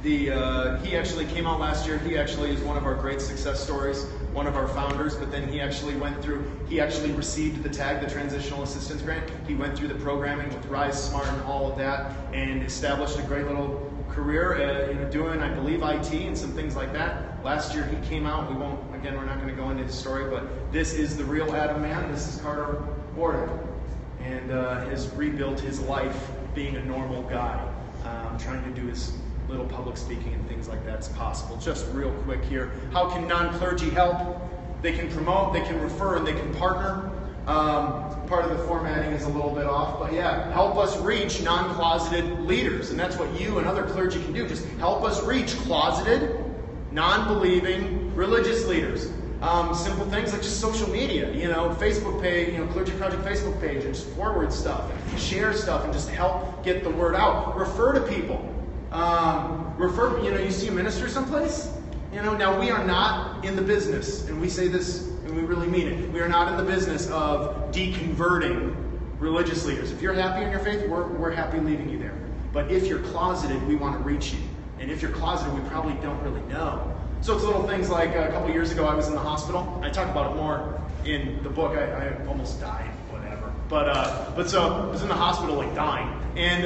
he actually came out last year. He actually is one of our great success stories, one of our founders, but then he actually received the TAG, the Transitional Assistance Grant. He went through the programming with Rise Smart and all of that and established a great little career doing, I believe, IT and some things like that. Last year he came out. We're not going to go into his story, but this is the real Adam Mann. This is Carter Borden, and has rebuilt his life being a normal guy, trying to do his little public speaking and things like that's possible. Just real quick here, how can non-clergy help? They can promote, they can refer, and they can partner. Part of the formatting is a little bit off, but yeah, help us reach non-closeted leaders, and that's what you and other clergy can do. Just help us reach closeted, non-believing religious leaders. Simple things like just social media, Facebook page, Clergy Project Facebook page, and just forward stuff, and share stuff, and just help get the word out. Refer to people. You see a minister someplace? Now we are not in the business, and we say this, and we really mean it. We are not in the business of deconverting religious leaders. If you're happy in your faith, we're happy leaving you there. But if you're closeted, we want to reach you. And if you're closeted, we probably don't really know. So it's little things like a couple years ago I was in the hospital. I talk about it more in the book. I almost died, whatever. But so I was in the hospital like dying. And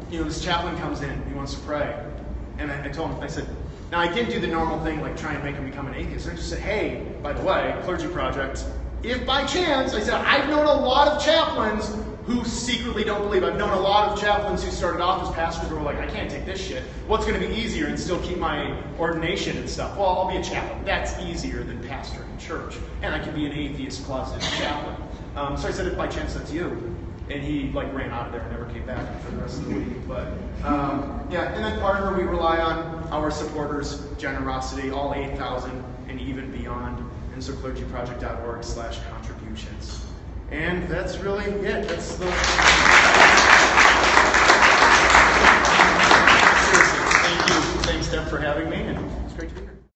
this chaplain comes in, he wants to pray. And I told him, I said, now I didn't do the normal thing like try and make him become an atheist. I just said, hey, by the way, Clergy Project, if by chance, I said, I've known a lot of chaplains who secretly don't believe. I've known a lot of chaplains who started off as pastors who were like, I can't take this shit. What's going to be easier and still keep my ordination and stuff? Well, I'll be a chaplain. That's easier than pastoring church. And I can be an atheist closeted chaplain. So I said, if by chance that's you. And he ran out of there and never came back for the rest of the week. But and then partner, we rely on our supporters' generosity, all 8,000 and even beyond. And so clergyproject.org/contributions. And that's really it. That's the